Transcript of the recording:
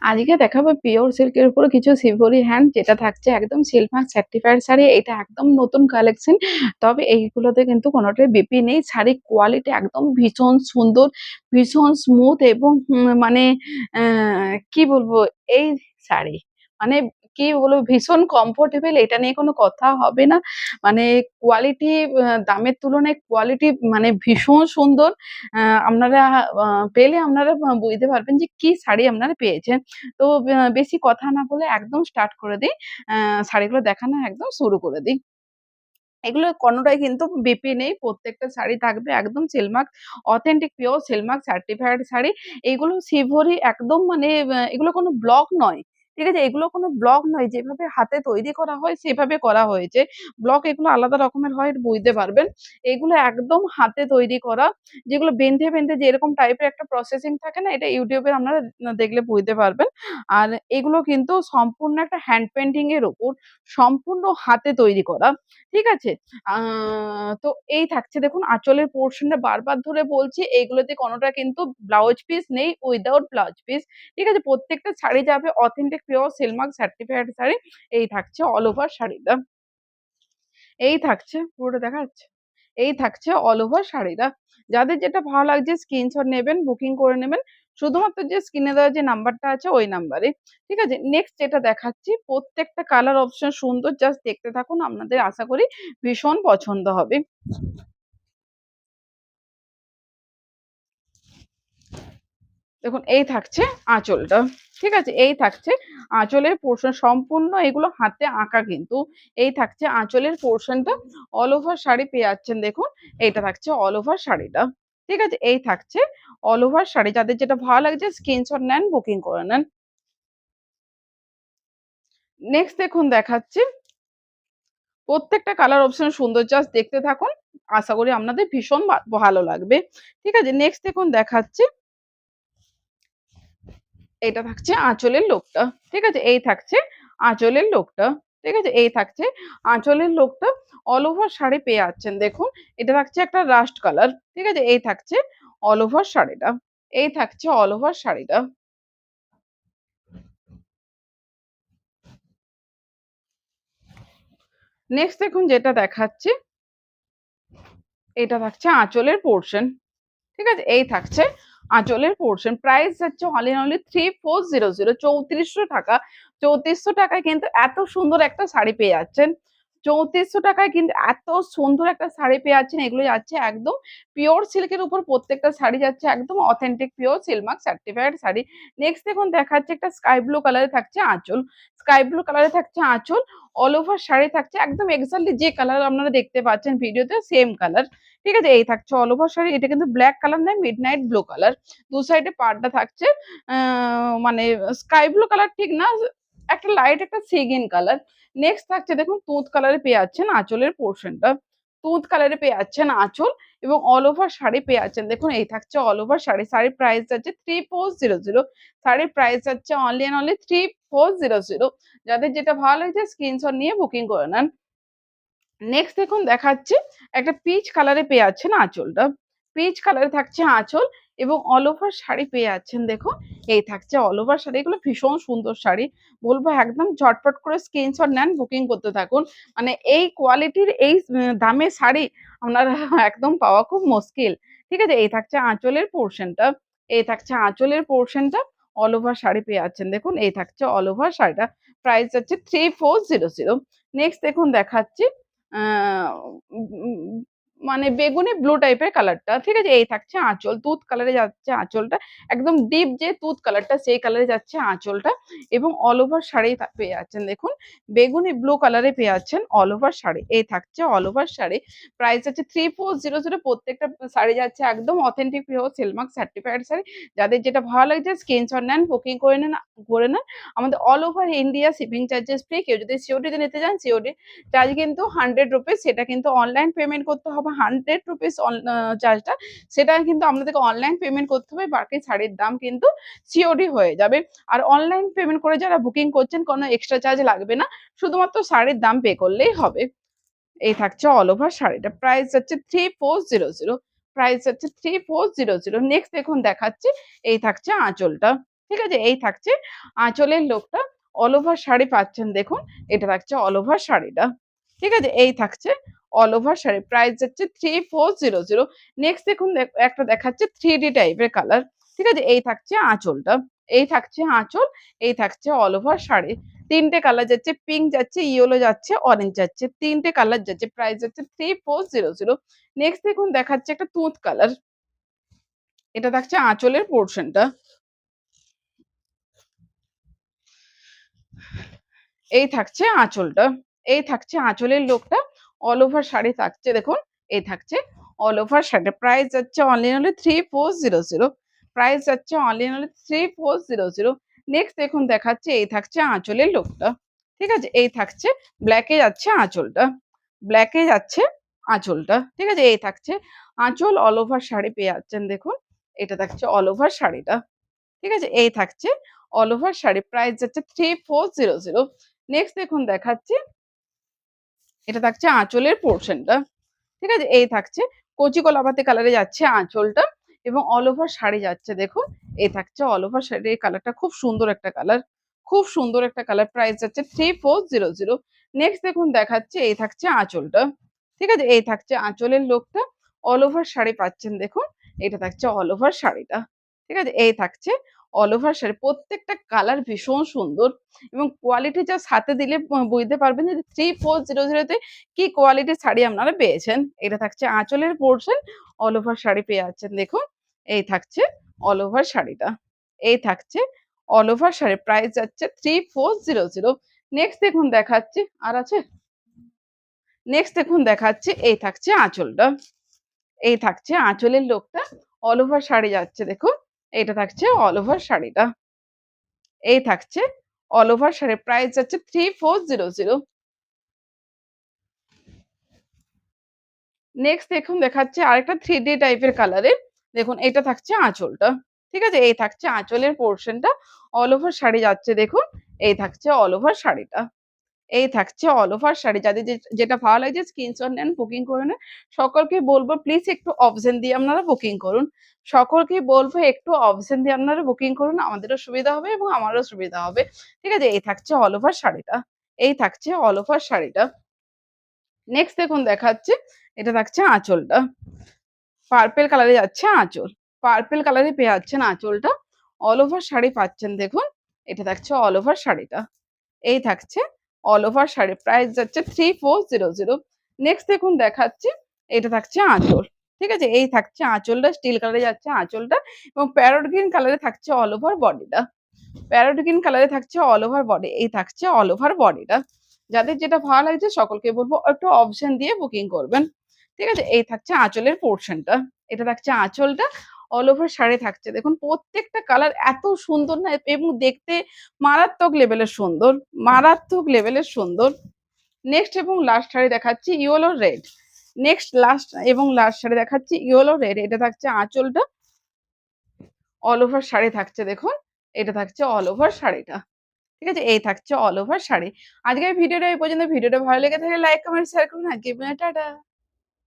আজকে দেখাবো পিওর সিল্কের উপরে কিছু শিবরি হ্যান্ড, যেটা থাকছে একদম সিল্ক মার্ক সার্টিফাইড শাড়ি। এটা একদম নতুন কালেকশন, তবে এইগুলোতে কিন্তু কোনোটাই বিপি নেই। শাড়ির কোয়ালিটি একদম ভীষণ সুন্দর, ভীষণ স্মুথ এবং মানে কি বলবো, এই শাড়ি মানে কি বলবো, ভীষণ কমফোর্টেবল, এটা নিয়ে কোনো কথা হবে না। মানে কোয়ালিটি, দামের তুলনায় কোয়ালিটি মানে ভীষণ সুন্দর। আপনারা পেলে আপনারা বুঝতে পারবেন যে কি শাড়ি আপনারা পেয়েছেন। তো বেশি কথা না বলে একদম স্টার্ট করে দেই। শাড়িগুলো দেখানো একদম শুরু করে দিই। এগুলো কোনটাই কিন্তু বিপি নেই। প্রত্যেকটা শাড়ি থাকবে একদম Silk Mark, authentic pure Silk Mark certified sari. এগুলো শিভরি একদম মানে এগুলো কোনো ব্লক নয়। ঠিক আছে? এগুলো কোনো ব্লক নয়। যেভাবে হাতে তৈরি করা হয় সেভাবে করা হয়েছে। ব্লক এগুলো আলাদা রকমের হয়, বুঝতে পারবেন। এগুলো একদম হাতে তৈরি করা। যেগুলো বেঁধে যেরকম টাইপের একটা প্রসেসিং থাকে না? এটা YouTube এ আপনারা দেখলে বুঝতে পারবেন। আর এগুলো কিন্তু সম্পূর্ণ একটা হ্যান্ড পেইন্টিং এর উপর, সম্পূর্ণ হাতে তৈরি করা। ঠিক আছে? আ তো এই থাকছে দেখুন আঁচলের পোরশনটা, বারবার ধরে বলছি এগুলোতে কোনটা কিন্তু ব্লাউজ পিস নেই, উইথআউট ব্লাউজ পিস। ঠিক আছে? প্রত্যেকটা শাড়ি যাবে authentic pure Silk Mark certified sari. এই থাকছে অল ওভার শাড়িটা। এই থাকছে, পুরোটা দেখা যাচ্ছে? এই থাকছে অল ওভার শাড়িটা। যাদের যেটা ভালো লাগছে স্ক্রিনশট নেবেন, বুকিং করে নেবেন। শুধুমাত্র যে স্ক্রিনে দেওয়া যে নাম্বারটা আছে ওই নাম্বারে। ঠিক আছে? নেক্সট যেটা দেখাচ্ছি, প্রত্যেকটা কালার অপশন সুন্দর, জাস্ট দেখতে থাকুন। আপনাদের আশা করি ভীষণ পছন্দ হবে। দেখুন এই থাকছে আঁচলটা। ঠিক আছে? এই থাকছে আঁচলের পোরশন, সম্পূর্ণ এগুলো হাতে আঁকা কিন্তু। এই থাকছে আঁচলের পোরশনটা। অল ওভার শাড়ি পেয়ে যাচ্ছেন দেখুন। এইটা থাকছে অল ওভার শাড়িটা। ঠিক আছে? এই থাকছে অল ওভার শাড়ি। যাদের যেটা ভালো লাগছে স্ক্রিনশট নেন, বুকিং করে নেন। নেক্সট দেখুন দেখাচ্ছি। প্রত্যেকটা কালার অপশন সুন্দর, জাস্ট দেখতে থাকুন। আশা করি আপনাদের ভীষণ ভালো লাগবে। ঠিক আছে? নেক্সট দেখুন দেখাচ্ছি। এটা থাকছে আঁচলের লোকটা। ঠিক আছে? এই থাকছে আঁচলের লোকটা। ঠিক আছে? এই থাকছে আঁচলের লোকটা। অল ওভার শাড়ি পেয়ে যাচ্ছেন দেখুন। এটা থাকছে একটা রাস্ট কালার। ঠিক আছে? এই থাকছে অল ওভার শাড়িটা। এই থাকছে অল ওভার শাড়িটা। নেক্সট দেখুন যেটা দেখাচ্ছি, এটা থাকছে আঁচলের পোরশন। ঠিক আছে? এই থাকছে আঁচলের পোরশন। প্রাইস যাচ্ছে অল ইন অনলি 3400, ৩৪০০ টাকা। ৩৪০০ টাকায় কিন্তু এত সুন্দর একটা শাড়ি পেয়ে যাচ্ছেন। ৩৪০০ টাকায় কিন্তু এত সুন্দর একটা শাড়ি পেয়ে যাচ্ছেন। এগুলো যাচ্ছে একদম পিওর সিল্কের উপর, প্রত্যেকটা শাড়ি যাচ্ছে একদম authentic pure Silk Mark certified sari. Next দেখুন দেখাচ্ছে একটা স্কাই ব্লু কালারে থাকছে আঁচল। স্কাই ব্লু কালারে থাকছে আঁচল। অল ওভার শাড়ি থাকছে একদম এক্সাক্টলি যে কালার আপনারা দেখতে পাচ্ছেন ভিডিওতে সেম কালার। ঠিক আছে? এই থাকছে অল ওভার শাড়ি। এটা কিন্তু ব্লাক কালার নয়, মিডনাইট ব্লু কালার। ২ সাইডে পাড়টা থাকছে আ মানে স্কাই ব্লু কালার ঠিক না, একটা লাইট একটা সি গ্রিন কালার। নেক্সট থাকছে দেখুন তুঁত কালারে পেয়ে যাচ্ছেন আঁচলের পোরশনটা। তুঁত কালারে পেয়ে যাচ্ছেন আঁচল এবং অল ওভার শাড়ি পেয়ে যাচ্ছেন। দেখুন এই থাকছে অল ওভার শাড়ি। শাড়ির প্রাইস যাচ্ছে 3400। শাড়ির প্রাইস যাচ্ছে অনলি অ্যান্ড অনলি 3400। যাদের যেটা ভালো লাগছে স্ক্রিনশট নিয়ে বুকিং করে নেন। নেক্সট দেখুন দেখাচ্ছি, একটা পিচ কালারে পেয়ে যাচ্ছেন আঁচলটা। পিচ কালারে থাকছে আঁচল এবং অল ওভার শাড়ি পেয়ে যাচ্ছেন দেখুন। এই থাকছে অল ওভার শাড়ি। এগুলো ভীষণ সুন্দর শাড়ি। বলব একদম ঝটপট করে স্ক্রিনশট নেন, বুকিং করতে থাকুন। মানে এই কোয়ালিটির এই দামের শাড়ি আপনারা একদম পাওয়া খুব মুশকিল। ঠিক আছে? এই থাকছে আঁচলের পোরশনটা। এই থাকছে আঁচলের পোরশনটা। অল ওভার শাড়ি পেয়ে যাচ্ছেন দেখুন। এই থাকছে অল ওভার শাড়িটা। প্রাইস যাচ্ছে 3400। নেক্সট দেখুন দেখাচ্ছি। আ উম উম মানে বেগুনি ব্লু টাইপের কালারটা। ঠিক আছে? এই থাকছে আঁচল। তুঁত কালারে যাচ্ছে আঁচলটা। একদম ডিপ যে তুঁত কালারটা সেই কালারে যাচ্ছে আঁচলটা এবং অল ওভার শাড়ি পেয়ে যাচ্ছেন দেখুন। বেগুনি ব্লু কালারে পেয়ে যাচ্ছেন অল ওভার শাড়ি। এই থাকছে অল ওভার শাড়ি। প্রাইস হচ্ছে 3400। প্রত্যেকটা শাড়ি যাচ্ছে একদম authentic pure Silk Mark certified sari. যাদের যেটা ভালো লাগছে স্ক্রিনশট নেন, বুকিং করে নেন। আমাদের all over India shipping charges free. কেউ যদি সিওডি তে নিতে চান সিওডি চার্জ কিন্তু ৳100, সেটা কিন্তু অনলাইন পেমেন্ট করতে হবে। ৳100 চার্জটা সেটা কিন্তু আপনাদেরকে অনলাইন পেমেন্ট করতে হবে। বাকি শাড়ির দাম কিন্তু সিওডি হয়ে যাবে। আর অনলাইন পেমেন্ট করে যারা বুকিং করছেন কোনো এক্সট্রা চার্জ লাগবে না। শুধুমাত্র শাড়ির দাম পে করলেই হবে। এই থাকছে অল ওভার শাড়িটা। প্রাইস হচ্ছে 3400। প্রাইস হচ্ছে 3400। নেক্সট দেখুন দেখাচ্ছি, এই থাকছে আঁচলটা। ঠিক আছে? এই থাকছে আঁচলের লোকটা। অল ওভার শাড়ি পাচ্ছেন দেখুন। এটা থাকছে অল ওভার শাড়িটা। ঠিক আছে? এই থাকছে অল ওভার শাড়ি। প্রাইস যাচ্ছে 3400। নেক্সট দেখুন একটা দেখাচ্ছে 3D টাইপের কালার। ঠিক আছে? এই থাকছে আঁচলটা। এই থাকছে আঁচল, এই থাকছে অল ওভার শাড়ি। ৩ টে কালার যাচ্ছে, পিঙ্ক যাচ্ছে, ইয়েলো যাচ্ছে, অরেঞ্জ যাচ্ছে। ৩ টে কালার যাচ্ছে। প্রাইস যাচ্ছে 3400। নেক্সট দেখুন দেখাচ্ছে একটা তুঁত কালার। এটা থাকছে আঁচলের পোরশনটা। এই থাকছে আঁচলটা। এই থাকছে আঁচলের লোকটা। অল ওভার শাড়ি থাকছে দেখুন। এই থাকছে অল ওভার শাড়িটা। প্রাইস যাচ্ছে অনলি অনলি 3400। প্রাইস যাচ্ছে অনলি অনলি 3400। নেক্সট দেখুন দেখাচ্ছে এই থাকছে আঁচলের লোকটা। ঠিক আছে? এই থাকছে ব্ল্যাক এ যাচ্ছে আঁচলটা। ব্ল্যাক এ যাচ্ছে আঁচলটা। ঠিক আছে? এই থাকছে আঁচল অল ওভার শাড়ি পেয়ে যাচ্ছেন দেখুন। এটা থাকছে অল ওভার শাড়িটা। ঠিক আছে? এই থাকছে অল ওভার শাড়ি। প্রাইস যাচ্ছে 3400। নেক্সট দেখুন দেখাচ্ছি, এটা থাকছে আঁচলের পোরশনটা। ঠিক আছে? এই থাকছে কচি কলাপাতা কালারে যাচ্ছে আঁচলটা এবং অল ওভার শাড়ি যাচ্ছে দেখুন। এই থাকছে অল ওভার শাড়ির এই কালারটা খুব সুন্দর একটা কালার। খুব সুন্দর একটা কালার। প্রাইস যাচ্ছে 3400। নেক্সট দেখুন দেখাচ্ছে এই থাকছে আঁচলটা। ঠিক আছে? এই থাকছে আঁচলের লোকটা। অল ওভার শাড়ি পাচ্ছেন দেখুন। এটা থাকছে অল ওভার শাড়িটা। ঠিক আছে? এই থাকছে অল ওভার শাড়ি। প্রত্যেকটা কালার ভীষণ সুন্দর এবং কোয়ালিটি জাস্ট হাতে দিলে বুঝতে পারবেন যে 3400 তে কি কোয়ালিটির শাড়ি আপনারা পেয়েছেন। এটা থাকছে আঁচলের পোরশন, অল ওভার শাড়ি পেয়ে যাচ্ছেন দেখুন। এই থাকছে অল ওভার শাড়িটা। এই থাকছে অল ওভার শাড়ি। প্রাইস যাচ্ছে 3400। নেক্সট দেখুন দেখাচ্ছি, আর আছে? নেক্সট দেখুন দেখাচ্ছি এই থাকছে আঁচলটা। এই থাকছে আঁচলের লোকটা। অল ওভার শাড়ি যাচ্ছে দেখুন। এটা থাকছে অল ওভার শাড়িটা। এই থাকছে অল ওভার শাড়ি। প্রাইস যাচ্ছে 3400। নেক্সট দেখুন দেখাচ্ছে আরেকটা 3D টাইপের কালারের। দেখুন এটা থাকছে আঁচলটা। ঠিক আছে? এই থাকছে আঁচলের পোরশনটা। অল ওভার শাড়ি যাচ্ছে দেখুন। এই থাকছে অল ওভার শাড়িটা। এই থাকছে অল ওভার শাড়ি। যাদের যেটা ভালো লাগছে স্ক্রিনশট নেন, বুকিং করে নেন। সকলকে বলব প্লিজ একটু অপশন দিয়ে আপনারা বুকিং করুন। সকলকে বলব একটু অপশন দিয়ে আপনারা বুকিং করুন। আমাদেরও সুবিধা হবে এবং আমারও সুবিধা হবে। ঠিক আছে? এই থাকছে অল ওভার শাড়িটা। এই থাকছে অল ওভার শাড়িটা। নেক্সট দেখুন দেখাচ্ছি, এটা থাকছে আঁচলটা। পার্পেল কালারে যাচ্ছে আঁচল। পার্পেল কালারে পেয়ে যাচ্ছেন আঁচলটা। অল ওভার শাড়ি পাচ্ছেন দেখুন। এটা থাকছে অল ওভার শাড়িটা। এই থাকছে অল ওভার শাড়ি। প্রাইস যাচ্ছে 3400। নেক্সট দেখুন দেখাচ্ছি, এটা থাকছে আঁচল। ঠিক আছে? এই থাকছে আঁচলটা, স্টিল কালারে যাচ্ছে আঁচলটা এবং প্যারট গ্রিন কালারে থাকছে অল ওভার বডিটা। প্যারট গ্রিন কালারে থাকছে অল ওভার বডি। এই থাকছে অল ওভার বডিটা। যাদের যেটা ভালো লাগছে সকলকে বলবো একটু অপশন দিয়ে বুকিং করবেন। ঠিক আছে? এই থাকছে আঁচলের পোরশনটা। এটা থাকছে আঁচলটা। অল ওভার শাড়ি থাকছে দেখুন প্রত্যেকটা কালার এত সুন্দর না এবং দেখতে মারাত্মক লেভেলের সুন্দর, মারাত্মক লেভেলের সুন্দর। নেক্সট এবং লাস্ট শাড়ি দেখাচ্ছি ইয়েলো রেড। নেক্সট লাস্ট এবং লাস্ট শাড়ি দেখাচ্ছি ইয়েলো রেড। এটা থাকছে আঁচলটা। অল ওভার শাড়ি থাকছে দেখুন। এটা থাকছে অল ওভার শাড়িটা। ঠিক আছে? এই থাকছে অল ওভার শাড়ি। আজকের ভিডিওটা এই পর্যন্ত। ভিডিওটা ভালো লেগে থাকলে লাইক, কমেন্ট, শেয়ার করুন। আজকের মতো টাটা।